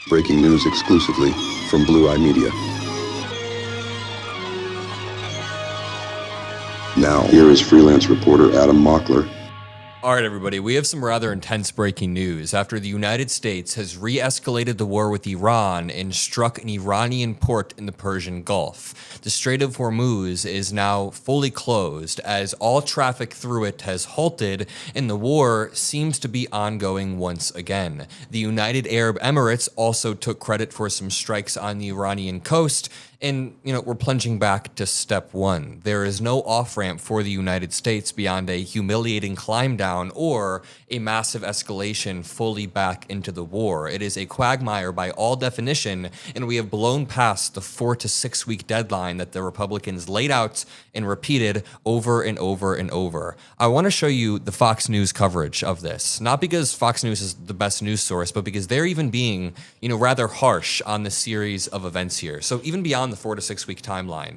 Breaking news exclusively from Blue Eye Media. Now, here is freelance reporter Adam Mockler. All right, everybody, we have some rather intense breaking news after the United States has re-escalated the war with Iran and struck an Iranian port in the Persian Gulf. The Strait of Hormuz is now fully closed as all traffic through it has halted and the war seems to be ongoing once again. The United Arab Emirates also took credit for some strikes on the Iranian coast. And, we're plunging back to step one. There is no off-ramp for the United States beyond a humiliating climb down or a massive escalation fully back into the war. It is a quagmire by all definition, and we have blown past the 4 to 6 week deadline that the Republicans laid out and repeated over and over and over. I want to show you the Fox News coverage of this, not because Fox News is the best news source, but because they're even being, rather harsh on the series of events here. So even beyond the 4 to 6 week timeline,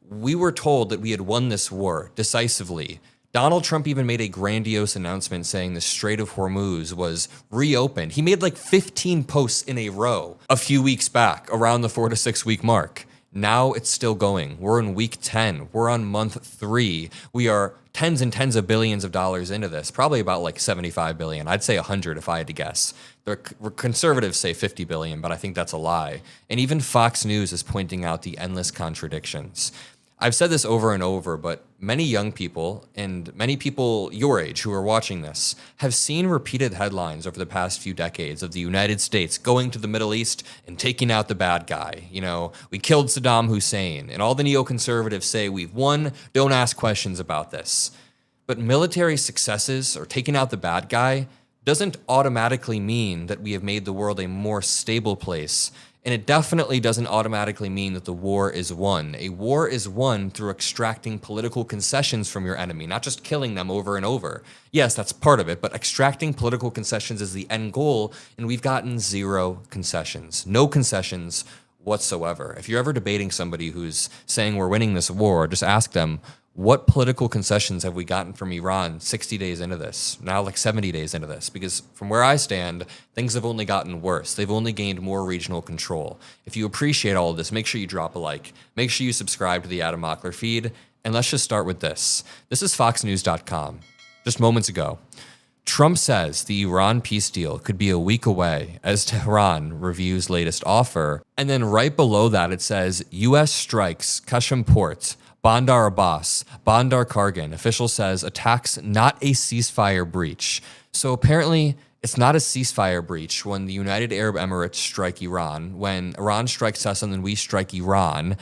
we were told that we had won this war decisively. Donald Trump even made a grandiose announcement saying the Strait of Hormuz was reopened. He made like 15 posts in a row a few weeks back around the 4 to 6 week mark. Now it's still going. We're in week 10. We're on month 3. We are tens and tens of billions of dollars into this, probably about like 75 billion. I'd say 100 if I had to guess. The conservatives say 50 billion, but I think that's a lie. And even Fox News is pointing out the endless contradictions. I've said this over and over, but many young people and many people your age who are watching this have seen repeated headlines over the past few decades of the United States going to the Middle East and taking out the bad guy. We killed Saddam Hussein, and all the neoconservatives say we've won, don't ask questions about this. But military successes or taking out the bad guy doesn't automatically mean that we have made the world a more stable place. And it definitely doesn't automatically mean that the war is won. A war is won through extracting political concessions from your enemy, not just killing them over and over. Yes, that's part of it, but extracting political concessions is the end goal, and we've gotten 0 concessions. No concessions whatsoever. If you're ever debating somebody who's saying we're winning this war, just ask them, what political concessions have we gotten from Iran 60 days into this, now like 70 days into this? Because from where I stand, things have only gotten worse. They've only gained more regional control. If you appreciate all of this, make sure you drop a like. Make sure you subscribe to the Adam Mockler feed. And let's just start with this. This is foxnews.com. Just moments ago. Trump says the Iran peace deal could be a week away as Tehran reviews latest offer. And then right below that, it says U.S. strikes Qasem Port, Bandar Abbas, Bandar Kargan. Official says attacks not a ceasefire breach. So apparently it's not a ceasefire breach when the United Arab Emirates strike Iran, when Iran strikes us and then we strike Iran.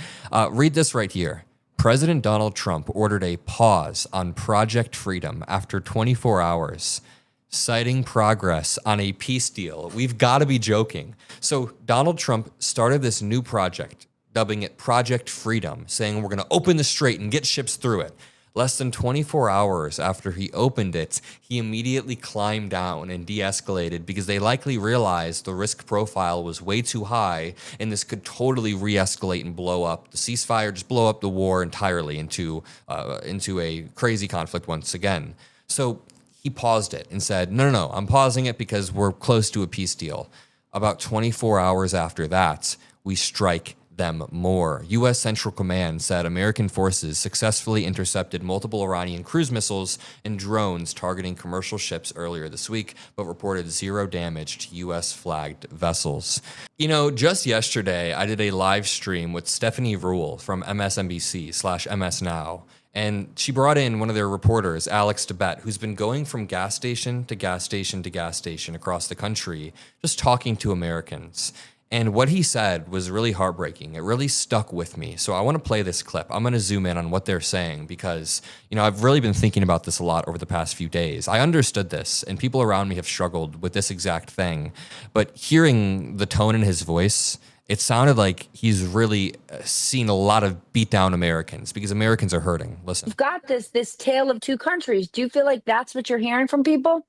Read this right here. President Donald Trump ordered a pause on Project Freedom after 24 hours, citing progress on a peace deal. We've got to be joking. So Donald Trump started this new project, dubbing it Project Freedom, saying we're going to open the strait and get ships through it. Less than 24 hours after he opened it, he immediately climbed down and de-escalated because they likely realized the risk profile was way too high and this could totally re-escalate and blow up the ceasefire, just blow up the war entirely into a crazy conflict once again. So he paused it and said, no, I'm pausing it because we're close to a peace deal. About 24 hours after that, we strike them more. U.S. Central Command said American forces successfully intercepted multiple Iranian cruise missiles and drones targeting commercial ships earlier this week, but reported 0 damage to U.S.-flagged vessels. Just yesterday, I did a live stream with Stephanie Ruhle from MSNBC/MS Now, and she brought in one of their reporters, Alex DeBette, who's been going from gas station to gas station to gas station across the country, just talking to Americans. And what he said was really heartbreaking. It really stuck with me. So I want to play this clip. I'm going to zoom in on what they're saying because, I've really been thinking about this a lot over the past few days. I understood this, and people around me have struggled with this exact thing. But hearing the tone in his voice, it sounded like he's really seen a lot of beat down Americans because Americans are hurting. Listen. You've got this tale of two countries. Do you feel like that's what you're hearing from people?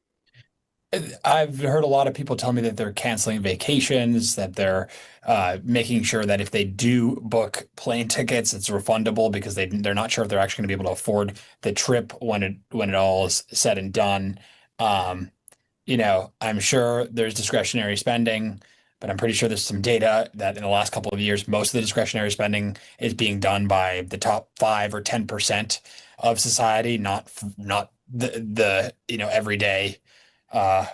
I've heard a lot of people tell me that they're canceling vacations, that they're making sure that if they do book plane tickets, it's refundable because they're not sure if they're actually going to be able to afford the trip when it all is said and done. I'm sure there's discretionary spending. but I'm pretty sure there's some data that in the last couple of years, most of the discretionary spending is being done by the top 5 or 10% of society, not the everyday uh,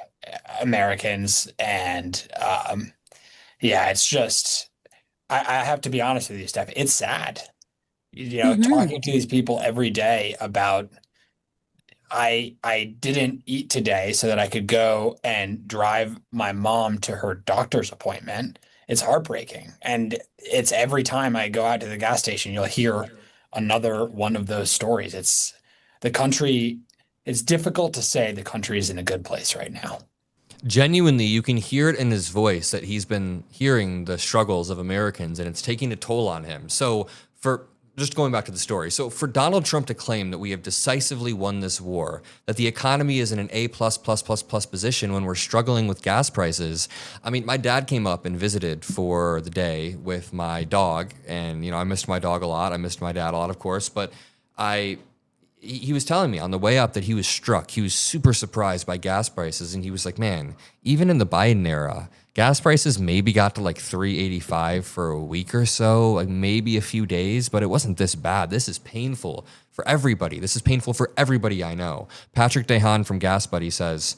Americans. And yeah, it's just I have to be honest with you, Steph. It's sad, Hmm. talking to these people every day about I didn't eat today so that I could go and drive my mom to her doctor's appointment. It's heartbreaking. And it's every time I go out to the gas station, you'll hear another one of those stories. The country, it's difficult to say the country is in a good place right now. Genuinely, you can hear it in his voice that he's been hearing the struggles of Americans and it's taking a toll on him. So, for just going back to the story, so for Donald Trump to claim that we have decisively won this war, that the economy is in an A plus plus plus plus position when we're struggling with gas prices. I mean, my dad came up and visited for the day with my dog, and I missed my dog a lot. I missed my dad a lot, of course, but I he was telling me on the way up that he was struck. He was super surprised by gas prices. And he was like, man, even in the Biden era, gas prices maybe got to like 385 for a week or so, like maybe a few days, but it wasn't this bad. This is painful for everybody. This is painful for everybody I know. Patrick Dehan from Gas Buddy says,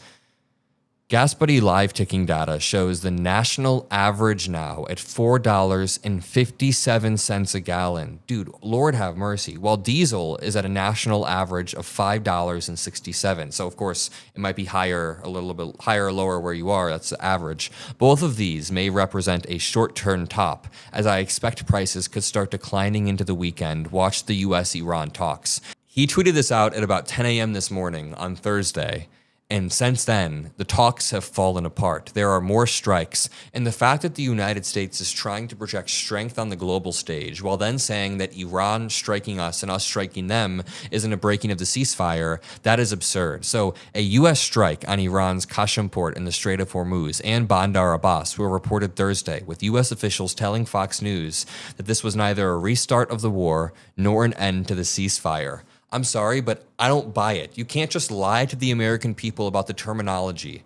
Gas Buddy live ticking data shows the national average now at $4.57 a gallon. Dude, Lord have mercy. While diesel is at a national average of $5.67. So, of course, it might be higher, a little bit higher or lower where you are. That's the average. Both of these may represent a short-term top, as I expect prices could start declining into the weekend. Watch the U.S.-Iran talks. He tweeted this out at about 10 a.m. this morning on Thursday. And since then, the talks have fallen apart. There are more strikes. And the fact that the United States is trying to project strength on the global stage while then saying that Iran striking us and us striking them isn't a breaking of the ceasefire, that is absurd. So a U.S. strike on Iran's Qasem port in the Strait of Hormuz and Bandar Abbas were reported Thursday, with U.S. officials telling Fox News that this was neither a restart of the war nor an end to the ceasefire. I'm sorry, but I don't buy it. You can't just lie to the American people about the terminology.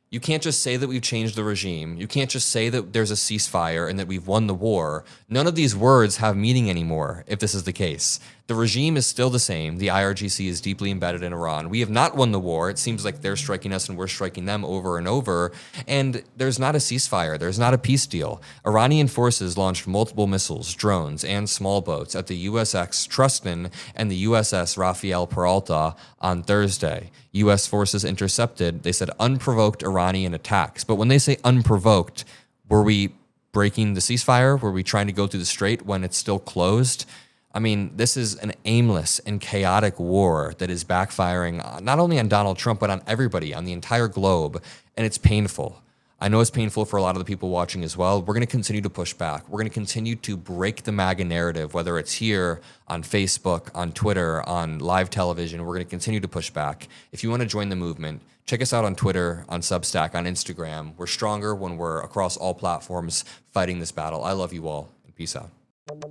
You can't just say that we've changed the regime. You can't just say that there's a ceasefire and that we've won the war. None of these words have meaning anymore if this is the case. The regime is still the same. The IRGC is deeply embedded in Iran. We have not won the war. It seems like they're striking us and we're striking them over and over. And there's not a ceasefire. There's not a peace deal. Iranian forces launched multiple missiles, drones, and small boats at the USS Trustin and the USS Rafael Peralta on Thursday. U.S. forces intercepted, they said, unprovoked Iranian attacks. But when they say unprovoked, were we breaking the ceasefire? Were we trying to go through the Strait when it's still closed? I mean, this is an aimless and chaotic war that is backfiring not only on Donald Trump, but on everybody, on the entire globe. And it's painful. I know it's painful for a lot of the people watching as well. We're going to continue to push back. We're going to continue to break the MAGA narrative, whether it's here on Facebook, on Twitter, on live television. We're going to continue to push back. If you want to join the movement, check us out on Twitter, on Substack, on Instagram. We're stronger when we're across all platforms fighting this battle. I love you all, and peace out.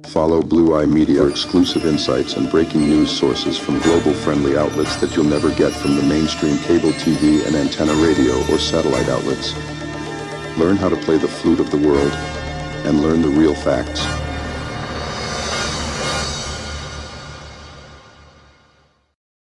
Follow Blue Eye Media for exclusive insights and breaking news sources from global-friendly outlets that you'll never get from the mainstream cable TV and antenna radio or satellite outlets. Learn how to play the flute of the world and learn the real facts.